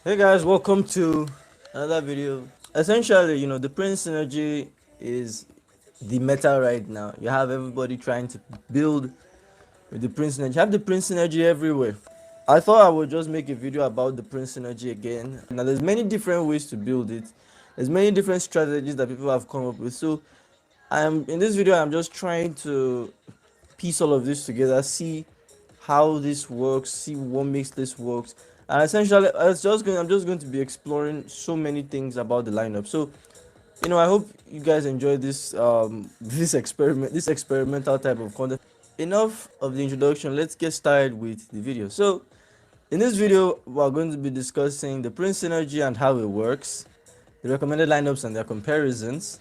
Hey guys, welcome to another video. Essentially, the Prince synergy is the meta right now. You have everybody trying to build with the Prince synergy. You have the Prince synergy everywhere. I thought I would just make a video about the Prince synergy again. Now, there's many different ways to build it. There's many different strategies that people have come up with. So, I'm in this video. I'm just trying to piece all of this together, see how this works, see what makes this works, and essentially I'm just going to be exploring so many things about the lineup. So I hope you guys enjoy this this experimental type of content. Enough of the introduction, let's get started with the video. So in this video we're going to be discussing the Prince synergy and how it works, the recommended lineups and their comparisons,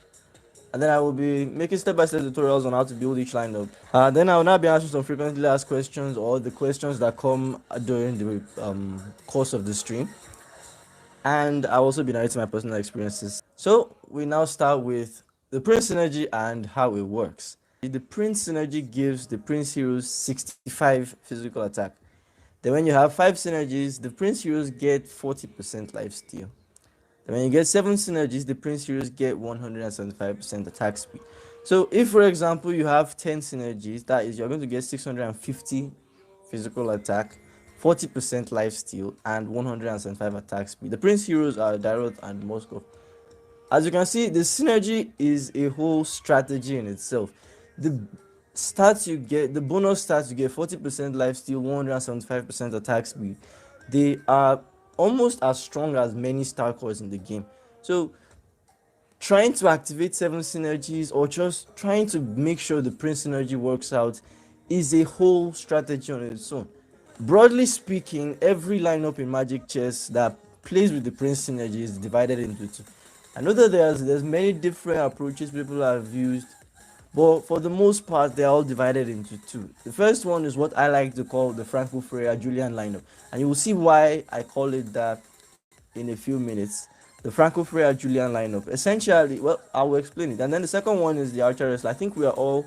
and then I will be making step-by-step tutorials on how to build each lineup. Then I will now be answering some frequently asked questions or the questions that come during the course of the stream, and I'll also be narrating my personal experiences. So we now start with the Prince synergy and how it works. The Prince synergy gives the Prince heroes 65 physical attack. Then when you have 5 synergies, the Prince heroes get 40% lifesteal. And when you get 7 synergies, the Prince heroes get 175% attack speed. So if, for example, you have 10 synergies, that is, you're going to get 650 physical attack, 40% life steal, and 175 attack speed. The Prince heroes are Dairot and Moskov. As you can see, the synergy is a whole strategy in itself. The stats you get, the bonus stats you get, 40% life steal, 175% attack speed, they are almost as strong as many star cores in the game. So trying to activate 7 synergies or just trying to make sure the Prince synergy works out is a whole strategy on its own. Broadly speaking, every lineup in Magic Chess that plays with the Prince synergy is divided into two. I know that there's many different approaches people have used, but for the most part they're all divided into two. The first one is what I like to call the Franco-Freya-Julian lineup, and you will see why I call it that in a few minutes. The Franco-Freya-Julian lineup, essentially, well, I will explain it. And then the second one is the Archer Wrestler. I think we are all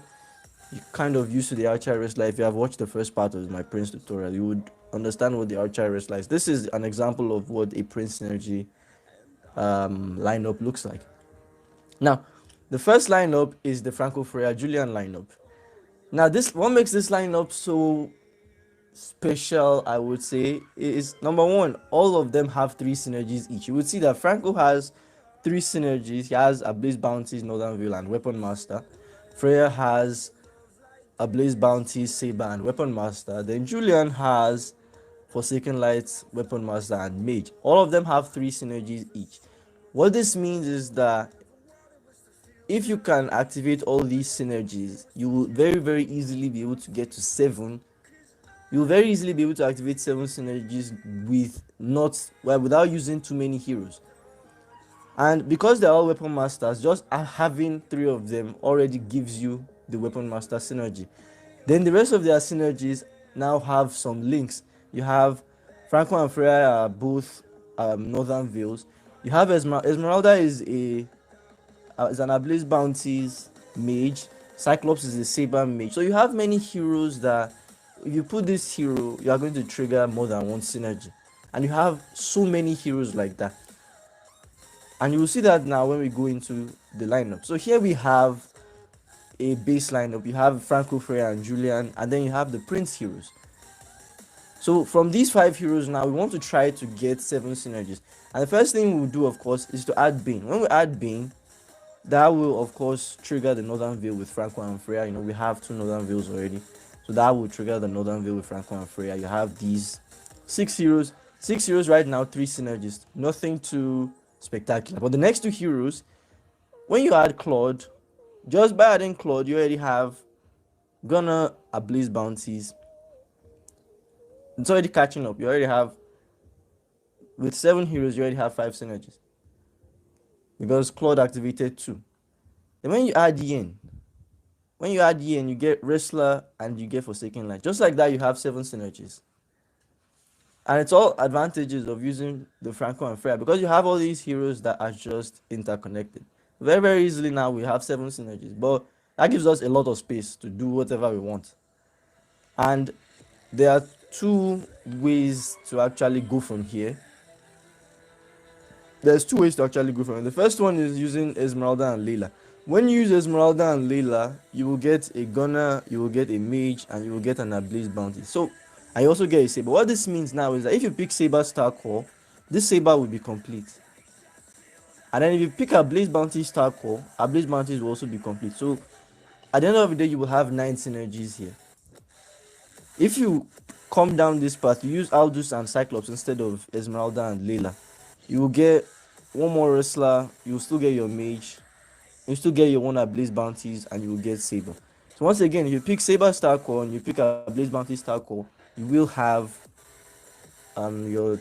kind of used to the Archer Wrestler. If you have watched the first part of my Prince tutorial, you would understand what the Archer Wrestler is. This is an example of what a Prince synergy lineup looks like. Now, the first lineup is the Franco-Freya-Julian lineup. Now, what makes this lineup so special, I would say, is number one, all of them have 3 synergies each. You would see that Franco has 3 synergies. He has a Blaze-Bounties, Northern Veil, and Weapon Master. Freya has a Blaze-Bounties, Saber, and Weapon Master. Then Julian has Forsaken Light, Weapon Master, and Mage. All of them have 3 synergies each. What this means is that if you can activate all these synergies, you will very easily be able to get to 7. You'll very easily be able to activate 7 synergies without using too many heroes. And because they're all Weapon Masters, just having 3 of them already gives you the Weapon Master synergy. Then the rest of their synergies now have some links. You have Franco and Freya are both Northern Veils. You have Esmeralda is an Ablaze Bounties mage. Cyclops is a Saber mage. So you have many heroes that if you put this hero, you are going to trigger more than one synergy. And you have so many heroes like that. And you will see that now when we go into the lineup. So here we have a base lineup. You have Franco, Freya, and Julian, and then you have the Prince heroes. So from these 5 heroes now, we want to try to get 7 synergies. And the first thing we'll do, of course, is to add Bane. When we add Bane, that will, of course, trigger the Northern Veil with Franco and Freya. We have 2 Northern Veils already. So that will trigger the Northern Veil with Franco and Freya. You have these 6 heroes. 6 heroes right now, 3 synergies. Nothing too spectacular. But the next 2 heroes, when you add Claude, just by adding Claude, you already have Gunner, Ablaze Bounties. It's already catching up. You already have, with 7 heroes, you already have 5 synergies. Because Claude activated 2. Then when you add Yin, you get Wrestler and you get Forsaken Light. Just like that, you have 7 synergies. And it's all advantages of using the Franco and Freya because you have all these heroes that are just interconnected. Very easily now we have 7 synergies, but that gives us a lot of space to do whatever we want. And there are 2 ways to actually go from here. there's two ways to actually go from it. The first one is using Esmeralda and Layla. When you use Esmeralda and Layla, you will get a gunner, you will get a mage, and you will get an ablaze bounty. So I also get a saber. What this means now is that if you pick saber star core, this saber will be complete. And then if you pick ablaze bounty star core, ablaze bounties will also be complete. So at the end of the day, you will have 9 synergies here. If you come down this path, you use Aldous and Cyclops instead of Esmeralda and Layla, you will get one more wrestler, you will still get your mage, you still get your one ablaze bounties, and you will get saber. So once again, if you pick saber star core and you pick ablaze bounty star core, you will have your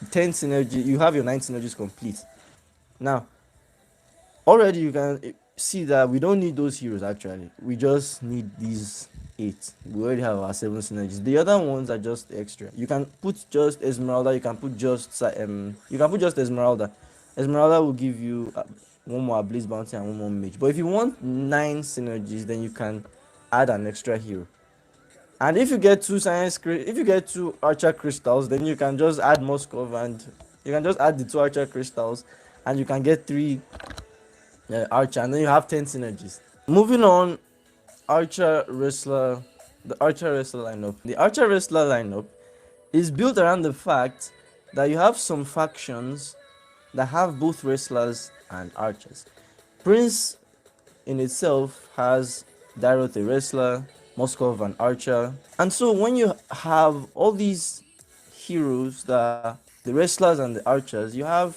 10 synergy, you have your 9 synergies complete. Now already you can see that we don't need those heroes. Actually, we just need these 8. We already have our 7 synergies. The other ones are just extra. You can put just Esmeralda, you can put just Esmeralda. Esmeralda will give you one more ablaze bounty and one more mage. But if you want 9 synergies, then you can add an extra hero. And if you get 2 if you get 2 archer crystals, then you can just add Moskov, and you can just add the 2 archer crystals, and you can get 3 archer, and then you have 10 synergies. Moving on, archer wrestler, the archer wrestler lineup. The archer wrestler lineup is built around the fact that you have some factions that have both wrestlers and archers. Prince in itself has Daroth, a wrestler, Moskov, an archer, and so when you have all these heroes, the wrestlers and the archers, you have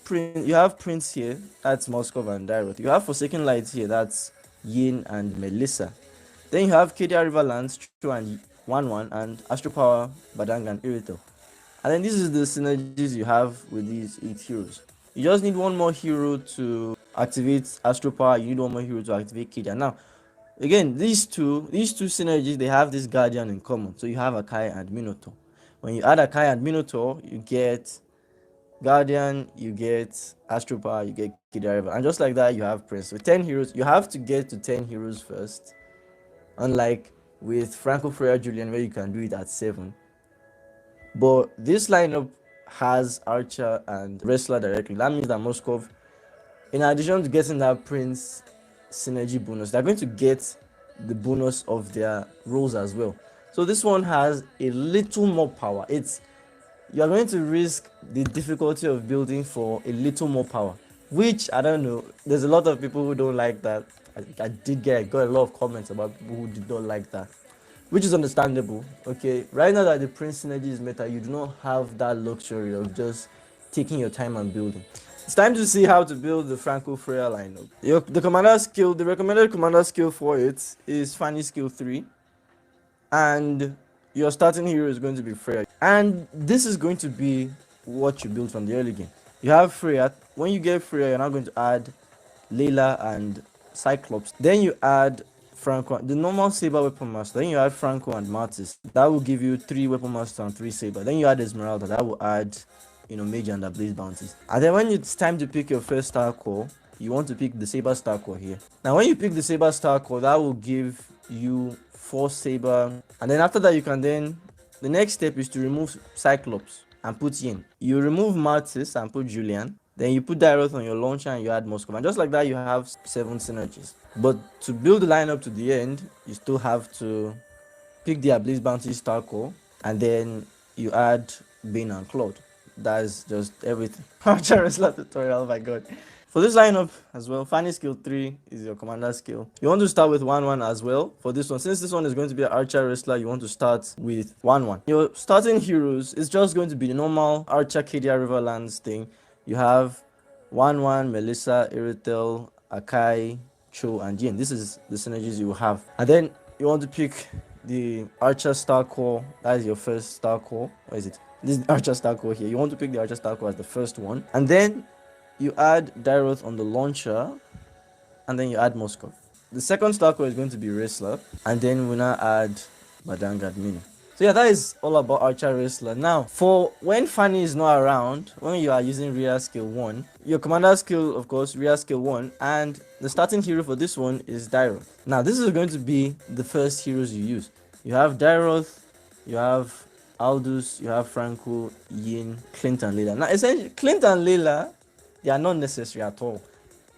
Prince here, that's Moskov and Daroth. You have Forsaken Light here, that's Yin and Melissa. Then you have Kedia Riverlands, Chu and 1-1, and Astro Power, Badang and Irito. And then this is the synergies you have with these 8 heroes. You just need one more hero to activate Astro Power, you need one more hero to activate Kedia. Now, again, these two synergies, they have this Guardian in common. So you have Akai and Minotaur. When you add Akai and Minotaur, you get Guardian, you get Astro Power, you get Kedia River. And just like that, you have Prince. With 10 heroes, you have to get to 10 heroes first. Unlike with Franco-Freya-Julian, where you can do it at 7. But this lineup has Archer and Wrestler directly. That means that Moskov, in addition to getting that Prince synergy bonus, they're going to get the bonus of their roles as well. So this one has a little more power. You're going to risk the difficulty of building for a little more power, which I don't know. There's a lot of people who don't like that. I got a lot of comments about people who did not like that, which is understandable. Okay, right now that the Prince synergy is meta, you do not have that luxury of just taking your time and building. It's time to see how to build the Franco-Freya lineup. The recommended commander skill for it is Fanny skill 3, and your starting hero is going to be Freya. And this is going to be what you build from the early game. You have Freya. When you get Freya, you're now going to add Layla and Cyclops. Then you add Franco, the normal saber weapon master. Then you add Franco and Martis. That will give you 3 weapon master and 3 saber. Then you add Esmeralda. That will add, mage and ablaze bounties. And then when it's time to pick your first star core, you want to pick the saber star core here. Now when you pick the saber star core, that will give you 4 saber. And then after that, the next step is to remove Cyclops and put Yin. You remove Martis and put Julian. Then you put Daroth on your launcher and you add Moskov. And just like that, you have 7 synergies. But to build the lineup to the end, you still have to pick the Ablaze Bounty Star Core. And then you add Bane and Claude. That is just everything. Archer Wrestler tutorial, oh my god. For this lineup as well, Fanny skill 3 is your commander skill. You want to start with 1-1 as well for this one. Since this one is going to be an Archer Wrestler, you want to start with 1-1. Your starting heroes is just going to be the normal Archer Kedia Riverlands thing. You have 1-1, Melissa, Iritel, Akai, Cho, and Jin. This is the synergies you will have. And then you want to pick the Archer Star Core. That is your first Star Core. Where is it? This is the Archer Star Core here. You want to pick the Archer Star Core as the first one. And then you add Daroth on the launcher. And then you add Moskov. The second Star Core is going to be Wrestler. And then we'll now add Badang and Mini. So yeah, that is all about Archer Wrestler. Now, for when Fanny is not around, when you are using Rhea skill 1, your commander skill, of course, Rhea skill 1, and the starting hero for this one is Daroth. Now, this is going to be the first heroes you use. You have Daroth, you have Aldous, you have Franco, Yin, Clint, and Layla. Now, essentially, Clint and Layla They are not necessary at all.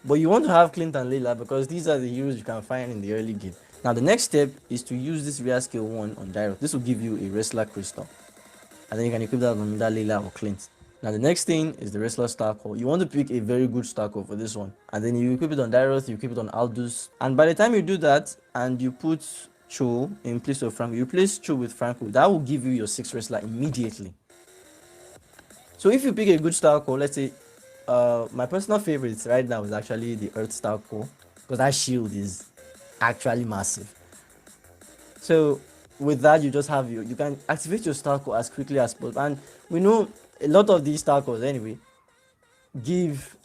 But you want to have Clint and Layla because these are the heroes you can find in the early game. Now the next step is to use this rare skill 1 on Gyro. This will give you a wrestler crystal. And then you can equip that on either Layla or Clint. Now the next thing is the wrestler star core. You want to pick a very good star core for this one. And then you equip it on Dairoth, you equip it on Aldous. And by the time you do that and you put Cho in place of Franco, you replace Cho with Franco. That will give you your 6th wrestler immediately. So if you pick a good star core, let's say my personal favorite right now is actually the Earth star core, because that shield is actually massive. So with that, you just have you can activate your star core as quickly as possible. And we know a lot of these star cores anyway give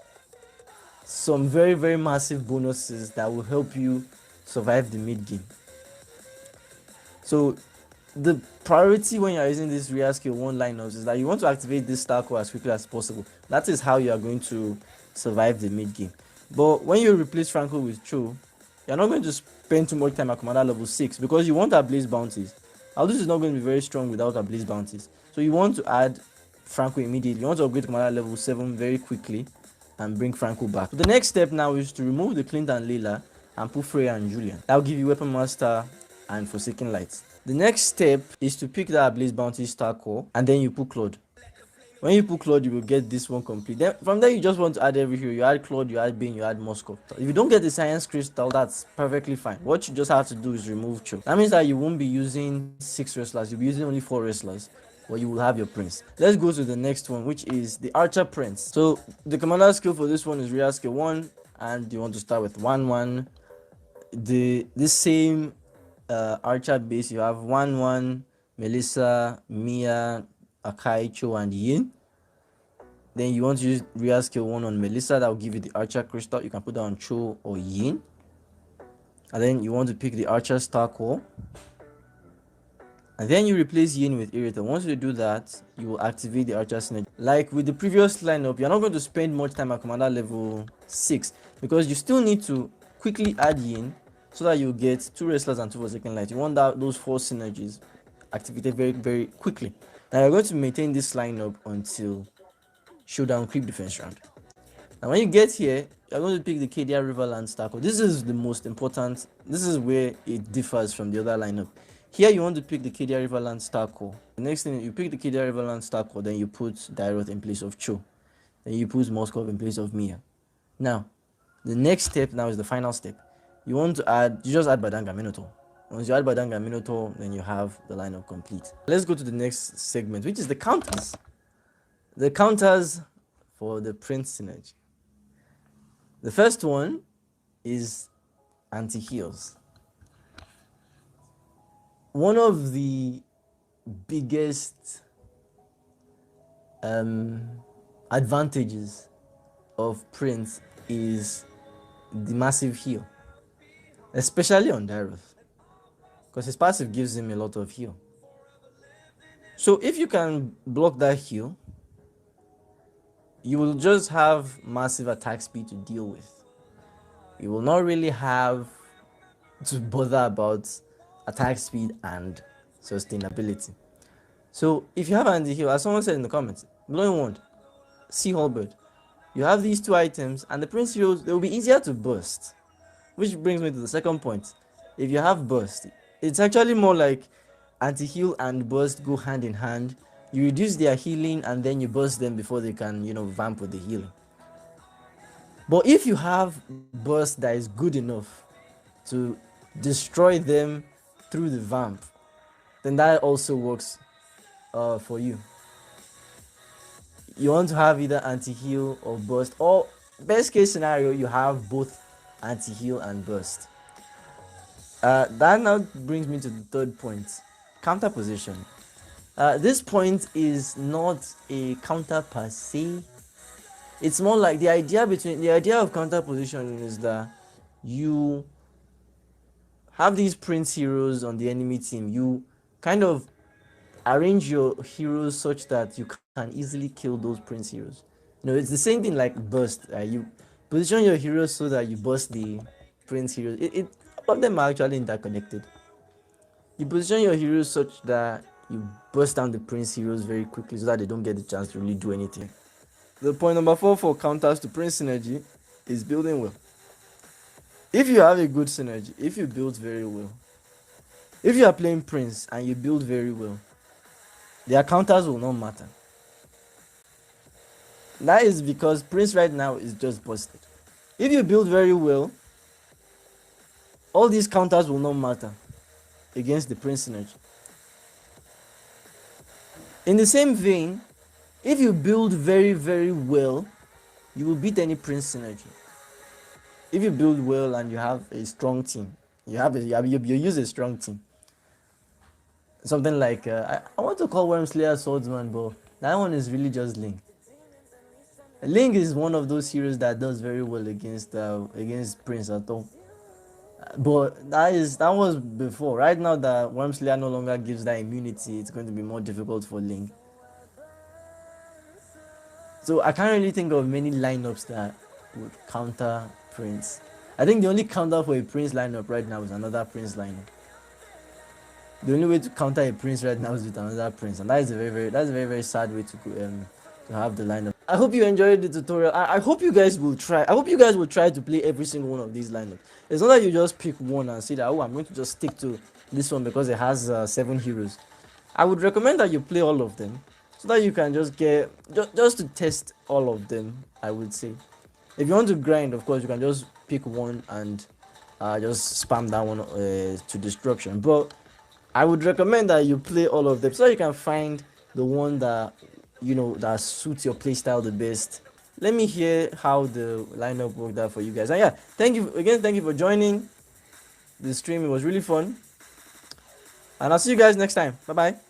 some very, very massive bonuses that will help you survive the mid game. So the priority when you're using this real skill 1 lineups is that you want to activate this star core as quickly as possible. That is how you are going to survive the mid game. But when you replace Franco with Cho, you're not going to spend too much time at commander level 6 because you want Blaze-Bounties. Aldous is not going to be very strong without Blaze-Bounties. So you want to add Franco immediately. You want to upgrade commander level 7 very quickly and bring Franco back. So the next step now is to remove the Clint and Layla and put Freya and Julian. That will give you Weapon Master and Forsaken Lights. The next step is to pick that Blaze-Bounty star core and then you put Claude. When you put Claude, you will get this one complete. Then from there, you just want to add every hero. You add Claude, you add Bane, you add Moscow. If you don't get the Science Crystal, that's perfectly fine. What you just have to do is remove Cho. That means that you won't be using 6 wrestlers. You'll be using only 4 wrestlers. But you will have your Prince. Let's go to the next one, which is the Archer Prince. So the commander skill for this one is Real Skill 1. And you want to start with 1-1. This same Archer base, you have 1-1, Melissa, Mia, Akai, Cho, and Yin. Then you want to use Real Skill 1 on Melissa. That will give you the Archer Crystal. You can put that on Cho or Yin. And then you want to pick the Archer Star Core. And then you replace Yin with Irritor. Once you do that, you will activate the Archer Synergy. Like with the previous lineup, you're not going to spend much time at commander level 6 because you still need to quickly add Yin so that you get 2 wrestlers and 2 Forsaken Lights. You want those 4 synergies activated very, very quickly. Now you're going to maintain this lineup until Showdown Creep Defense round. Now when you get here, you're going to pick the Cadia Riverland Star Core. This is the most important. This is where it differs from the other lineup. Here you want to pick the Cadia Riverland Star Core. The next thing, you pick the Cadia Riverland Star Core, then you put Dairoth in place of Cho. Then you put Moskov in place of Mia. Now, the next step now is the final step. You want to add, you just add Badanga Minotaur. Once you add Badanga Minotaur, then you have the lineup complete. Let's go to the next segment, which is the counters. The counters for the Prince synergy. The first one is anti-heals. One of the biggest advantages of Prince is the massive heal, especially on Dairoth, because his passive gives him a lot of heal. So if you can block that heal, you will just have massive attack speed to deal with. You will not really have to bother about attack speed and sustainability. So if you have anti-heal, as someone said in the comments, Glowing Wand, Sea Halberd, you have these 2 items and the Prince heroes, they will be easier to burst. Which brings me to the second point. If you have burst, it's actually more like anti-heal and burst go hand in hand. You reduce their healing and then you burst them before they can, vamp with the healing. But if you have burst that is good enough to destroy them through the vamp, then that also works for you. You want to have either anti-heal or burst, or best case scenario, you have both anti-heal and burst. That now brings me to the third point, counter position. This point is not a counter per se. It's more like the idea of counter position is that you have these Prince heroes on the enemy team. You kind of arrange your heroes such that you can easily kill those Prince heroes. It's the same thing like burst. You position your heroes so that you burst the Prince heroes. All of them are actually interconnected. You position your heroes such that you burst down the Prince heroes very quickly so that they don't get the chance to really do anything. The point number 4 for counters to prince synergy is building well. If you have a good synergy, if you build very well, if you are playing prince and you build very well, their counters will not matter. That is because prince right now is just busted. If you build very well, all these counters will not matter against the prince synergy. In the same vein, if you build very, very well, you will beat any prince synergy. If you build well and you have a strong team, you use a strong team. Something like I want to call Wormslayer Swordsman, but that one is really just Link. Link is one of those heroes that does very well against Prince at all. But that was before. Right now that Wormslayer no longer gives that immunity, it's going to be more difficult for Link. So I can't really think of many lineups that would counter Prince. I think the only counter for a Prince lineup right now is another Prince lineup. The only way to counter a Prince right now is with another Prince, and that is a very sad way to have the lineup. I hope you enjoyed the tutorial. I hope you guys will try. I hope you guys will try to play every single one of these lineups. It's not that you just pick one and say that, oh, I'm going to just stick to this one because it has 7 heroes. I would recommend that you play all of them so that you can just get just to test all of them. I would say, if you want to grind, of course, you can just pick one and just spam that one to destruction. But I would recommend that you play all of them so you can find the one that that suits your playstyle the best. Let me hear how the lineup worked out for you guys. And yeah, thank you for joining the stream. It was really fun, and I'll see you guys next time. Bye bye.